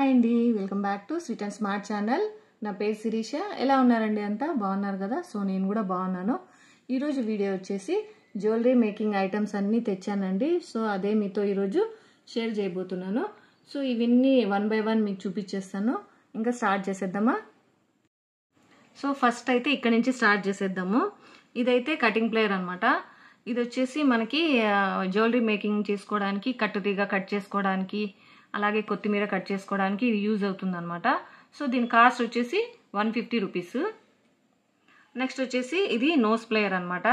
Hi అండి, welcome back to sweet and smart channel. నా పేరు శిరీష. ఎలా ఉన్నారండి? అంతా బాగున్నారు కదా? సో నేను కూడా బాగున్నాను. ఈరోజు వీడియో వచ్చేసి జ్యువెలరీ మేకింగ్ ఐటమ్స్ అన్నీ తెచ్చానండి. సో అదే మీతో ఈరోజు షేర్ చేయబోతున్నాను. సో ఇవన్నీ వన్ బై వన్ మీకు చూపించేస్తాను. ఇంకా స్టార్ట్ చేసేద్దామా? సో ఫస్ట్ అయితే ఇక్కడ నుంచి స్టార్ట్ చేసేద్దాము. ఇదైతే కటింగ్ ప్లేయర్ అనమాట. ఇది వచ్చేసి మనకి జ్యువెలరీ మేకింగ్ చేసుకోవడానికి, కట్టుతీగ కట్ చేసుకోవడానికి, అలాగే కొత్తిమీర కట్ చేసుకోవడానికి ఇది యూజ్ అవుతుంది అనమాట. సో దీని కాస్ట్ వచ్చేసి 150 రూపీస్. నెక్స్ట్ వచ్చేసి ఇది నోస్ ప్లేయర్ అనమాట.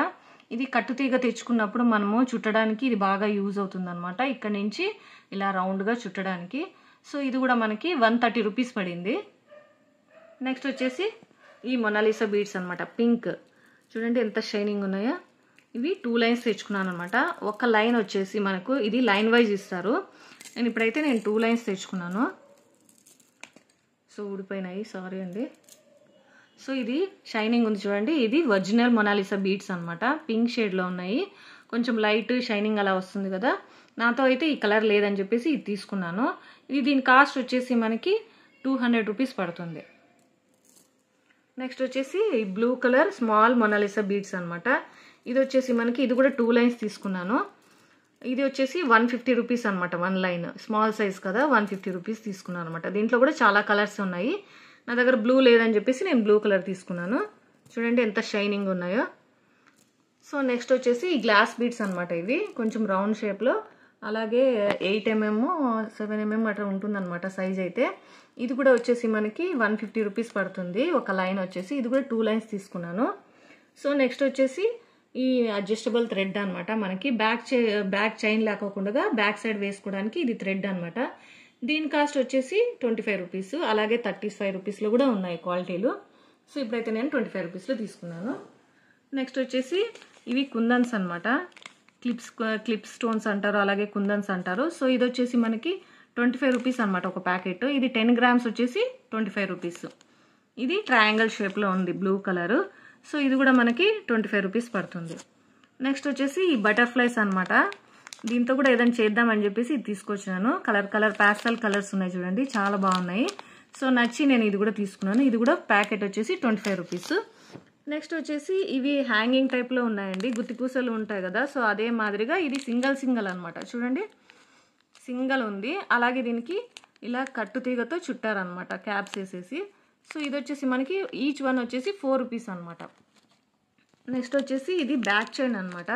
ఇది కట్టుతీగ తెచ్చుకున్నప్పుడు మనము చుట్టడానికి ఇది బాగా యూజ్ అవుతుంది అనమాట. ఇక్కడ నుంచి ఇలా రౌండ్గా చుట్టడానికి. సో ఇది కూడా మనకి 130 రూపీస్ పడింది. నెక్స్ట్ వచ్చేసి ఈ మొనాలిసా బీడ్స్ అనమాట, పింక్. చూడండి ఎంత షైనింగ్ ఉన్నాయో. ఇవి 2 లైన్స్ తెచ్చుకున్నాను అనమాట. ఒక లైన్ వచ్చేసి మనకు ఇది లైన్ వైజ్ ఇస్తారు. ఇప్పుడైతే నేను 2 లైన్స్ తెచ్చుకున్నాను. సో ఊడిపోయినాయి, సారీ అండి. సో ఇది షైనింగ్ ఉంది చూడండి. ఇది ఒరిజినల్ మొనాలిసా బీడ్స్ అనమాట. పింక్ షేడ్లో ఉన్నాయి. కొంచెం లైట్ షైనింగ్ అలా వస్తుంది కదా. నాతో అయితే ఈ కలర్ లేదని చెప్పేసి ఇది తీసుకున్నాను. దీని కాస్ట్ వచ్చేసి మనకి 200 రూపీస్ పడుతుంది. నెక్స్ట్ వచ్చేసి blue colour small Mona Lisa beads అనమాట. ఇది వచ్చేసి మనకి ఇది కూడా 2 లైన్స్ తీసుకున్నాను. ఇది వచ్చేసి 150 రూపీస్ అనమాట. 1 లైన్ స్మాల్ సైజ్ కదా, 150 రూపీస్ తీసుకున్నాను అనమాట. దీంట్లో కూడా చాలా కలర్స్ ఉన్నాయి. నా దగ్గర బ్లూ లేదని చెప్పేసి నేను బ్లూ కలర్ తీసుకున్నాను. చూడండి ఎంత షైనింగ్ ఉన్నాయో. సో నెక్స్ట్ వచ్చేసి ఈ గ్లాస్ బీడ్స్ అనమాట. ఇవి కొంచెం రౌండ్ షేప్లో, అలాగే 8 mm 7 mm అట్లా ఉంటుందన్నమాట సైజ్ అయితే. ఇది కూడా వచ్చేసి మనకి 150 రూపీస్ పడుతుంది. ఒక లైన్ వచ్చేసి ఇది కూడా 2 లైన్స్ తీసుకున్నాను. సో నెక్స్ట్ వచ్చేసి ఈ అడ్జస్టబుల్ థ్రెడ్ అనమాట. మనకి బ్యాక్ చైన్ లేకోకుండా బ్యాక్ సైడ్ వేసుకోవడానికి ఇది థ్రెడ్ అనమాట. దీని కాస్ట్ వచ్చేసి 25 రూపీస్. అలాగే 35 రూపీస్లో కూడా ఉన్నాయి క్వాలిటీలు. సో ఇప్పుడైతే నేను 25 రూపీస్లో తీసుకున్నాను. నెక్స్ట్ వచ్చేసి ఇవి కుందన్స్ అనమాట. క్లిప్ స్టోన్స్ అంటారు, అలాగే కుందన్స్ అంటారు. సో ఇది వచ్చేసి మనకి 25 రూపీస్ అనమాట ఒక ప్యాకెట్. ఇది 10 గ్రామ్స్ వచ్చేసి 25 రూపీస్. ఇది ట్రయాంగిల్ షేప్లో ఉంది, బ్లూ కలరు. సో ఇది కూడా మనకి 25 రూపీస్ పడుతుంది. నెక్స్ట్ వచ్చేసి ఈ బటర్ఫ్లైస్ అనమాట. దీంతో కూడా ఏదైనా చేద్దామని చెప్పేసి ఇది తీసుకొచ్చినాను. కలర్ ప్యాస్టల్ కలర్స్ ఉన్నాయి చూడండి, చాలా బాగున్నాయి. సో నచ్చి నేను ఇది కూడా తీసుకున్నాను. ఇది కూడా ప్యాకెట్ వచ్చేసి 25 రూపీస్. నెక్స్ట్ వచ్చేసి ఇవి హ్యాంగింగ్ టైప్లో ఉన్నాయండి. గుత్తి పూసలు ఉంటాయి కదా, సో అదే మాదిరిగా ఇది సింగల్ అనమాట. చూడండి సింగల్ ఉంది. అలాగే దీనికి ఇలా కట్టుతీగతో చుట్టారనమాట, క్యాప్స్ వేసేసి. సో ఇది వచ్చేసి మనకి ఈచ్ వన్ వచ్చేసి 4 రూపీస్ అనమాట. నెక్స్ట్ వచ్చేసి ఇది బ్యాక్ చైన్ అనమాట.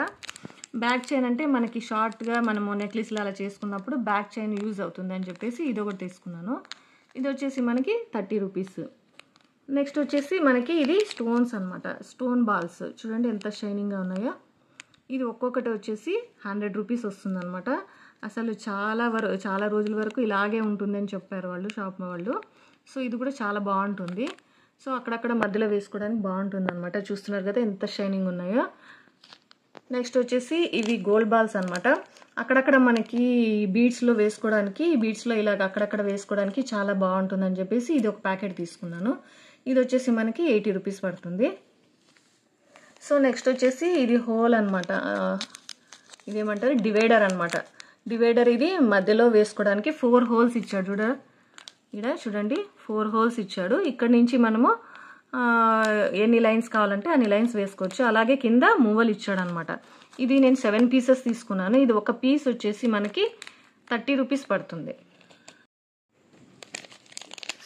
బ్యాక్ చైన్ అంటే మనకి షార్ట్గా మనము నెక్లెస్లు అలా చేసుకున్నప్పుడు బ్యాక్ చైన్ యూజ్ అవుతుంది అని చెప్పేసి ఇది ఒకటి తీసుకున్నాను. ఇది వచ్చేసి మనకి 30 రూపీస్. నెక్స్ట్ వచ్చేసి మనకి ఇది స్టోన్స్ అనమాట, స్టోన్ బాల్స్. చూడండి ఎంత షైనింగ్గా ఉన్నాయో. ఇది ఒక్కొక్కటి వచ్చేసి 100 రూపీస్ వస్తుంది అనమాట. అసలు చాలా రోజుల వరకు ఇలాగే ఉంటుందని చెప్పారు వాళ్ళు, షాప్ వాళ్ళు. సో ఇది కూడా చాలా బాగుంటుంది. సో అక్కడక్కడ మధ్యలో వేసుకోవడానికి బాగుంటుంది అనమాట. చూస్తున్నారు కదా ఎంత షైనింగ్ ఉన్నాయో. నెక్స్ట్ వచ్చేసి ఇవి గోల్డ్ బాల్స్ అనమాట. అక్కడక్కడ మనకి బీడ్స్లో వేసుకోవడానికి, బీడ్స్లో ఇలాగ అక్కడక్కడ వేసుకోవడానికి చాలా బాగుంటుందని చెప్పేసి ఇది ఒక ప్యాకెట్ తీసుకున్నాను. ఇది వచ్చేసి మనకి 80 రూపీస్ పడుతుంది. సో నెక్స్ట్ వచ్చేసి ఇది హోల్ అనమాట. ఇదేమంటారు, డివైడర్ అనమాట. డివైడర్ ఇది మధ్యలో వేసుకోవడానికి 4 హోల్స్ ఇచ్చాడు. ఇక్కడ చూడండి 4 హోల్స్ ఇచ్చాడు. ఇక్కడ నుంచి మనము ఎన్ని లైన్స్ కావాలంటే అన్ని లైన్స్ వేసుకోవచ్చు. అలాగే కింద మూవలు ఇచ్చాడు అనమాట. ఇది నేను 7 పీసెస్ తీసుకున్నాను. ఇది ఒక పీస్ వచ్చేసి మనకి 30 రూపీస్ పడుతుంది.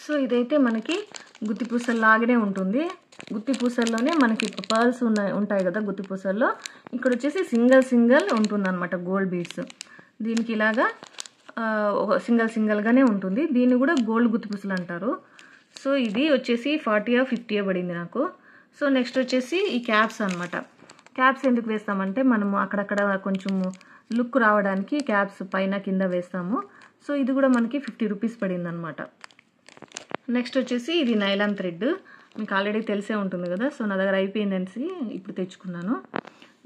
సో ఇదైతే మనకి గుత్తి పూసల్లాగానే ఉంటుంది. గుత్తి పూసల్లోనే మనకి పర్ల్స్ ఉంటాయి కదా గుత్తి పూసల్లో. ఇక్కడ వచ్చేసి సింగల్ ఉంటుంది అనమాట గోల్డ్ బీడ్స్. దీనికి ఇలాగా సింగల్గానే ఉంటుంది. దీన్ని కూడా గోల్డ్ గుత్తి పూసలు అంటారు. సో ఇది వచ్చేసి 40 or 50 పడింది నాకు. సో నెక్స్ట్ వచ్చేసి ఈ క్యాప్స్ అనమాట. క్యాప్స్ ఎందుకు వేస్తామంటే మనము అక్కడక్కడ కొంచెం లుక్ రావడానికి క్యాప్స్ పైన కింద వేస్తాము. సో ఇది కూడా మనకి 50 రూపీస్ పడింది అనమాట. నెక్స్ట్ వచ్చేసి ఇది నైలాన్ థ్రెడ్. మీకు ఆల్రెడీ తెలిసే ఉంటుంది కదా. సో నా దగ్గర అయిపోయిందనేసి ఇప్పుడు తెచ్చుకున్నాను.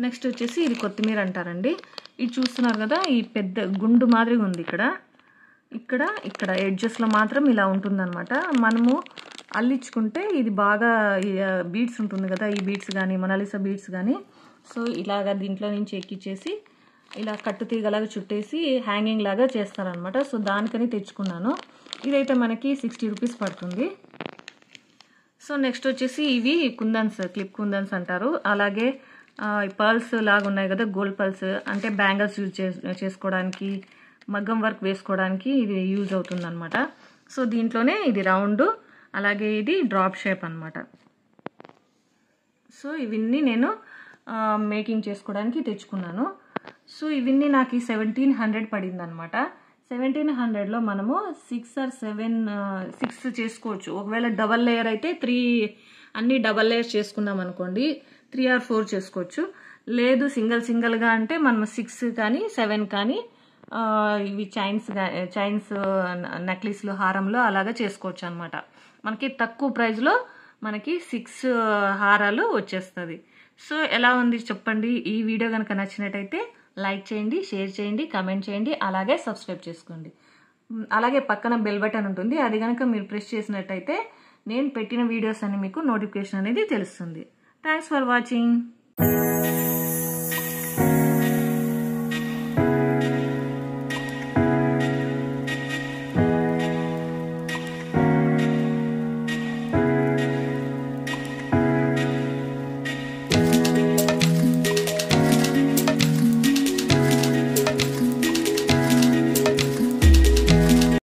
నెక్స్ట్ వచ్చేసి ఇది కొత్తిమీర అంటారండి. ఇది చూస్తున్నారు కదా, ఈ పెద్ద గుండు మాదిరిగా ఉంది. ఇక్కడ ఎడ్జెస్లో మాత్రం ఇలా ఉంటుందన్నమాట. మనము అల్లించుకుంటే ఇది బాగా బీడ్స్ ఉంటుంది కదా, ఈ బీడ్స్ కానీ మొనాలిసా బీడ్స్ కానీ. సో ఇలాగా దీంట్లో నుంచి ఎక్కిచ్చేసి ఇలా కట్టు తీగలాగా చుట్టేసి హ్యాంగింగ్ లాగా చేస్తారనమాట. సో దానికని తెచ్చుకున్నాను. ఇదైతే మనకి 60 రూపీస్ పడుతుంది. సో నెక్స్ట్ వచ్చేసి ఇవి కుందన్స్, క్లిప్ కుందన్స్ అంటారు. అలాగే పర్ల్స్ లాగా ఉన్నాయి కదా, గోల్డ్ పర్ల్స్, అంటే బ్యాంగిల్స్ యూజ్ చేసుకోవడానికి, మగ్గం వర్క్ వేసుకోవడానికి ఇది యూజ్ అవుతుంది అనమాట. సో దీంట్లోనే ఇది రౌండ్, అలాగే ఇది డ్రాప్ షేప్ అనమాట. సో ఇవన్నీ నేను మేకింగ్ చేసుకోవడానికి తెచ్చుకున్నాను. సో ఇవన్నీ నాకు 1700 పడింది అనమాట. 1700లో మనము 6 or 7 చేసుకోవచ్చు. ఒకవేళ డబల్ లేయర్ అయితే 3 అన్ని డబల్ లేయర్స్ చేసుకున్నాం అనుకోండి 3 or 4 చేసుకోవచ్చు. లేదు సింగిల్గా అంటే మనం 6 కానీ 7 కానీ ఇవి చైన్స్ నెక్లెస్లు, హారంలో అలాగా చేసుకోవచ్చు అనమాట. మనకి తక్కువ ప్రైస్లో మనకి 6 హారాలు వచ్చేస్తుంది. సో ఎలా ఉంది చెప్పండి. ఈ వీడియో కనుక నచ్చినట్టయితే లైక్ చేయండి, షేర్ చేయండి, కామెంట్ చేయండి, అలాగే సబ్స్క్రైబ్ చేసుకోండి. అలాగే పక్కన బెల్ బటన్ ఉంటుంది, అది కనుక మీరు ప్రెస్ చేసినట్టయితే నేను పెట్టిన వీడియోస్ అన్ని మీకు నోటిఫికేషన్ అనేది తెలుస్తుంది. Thanks for watching.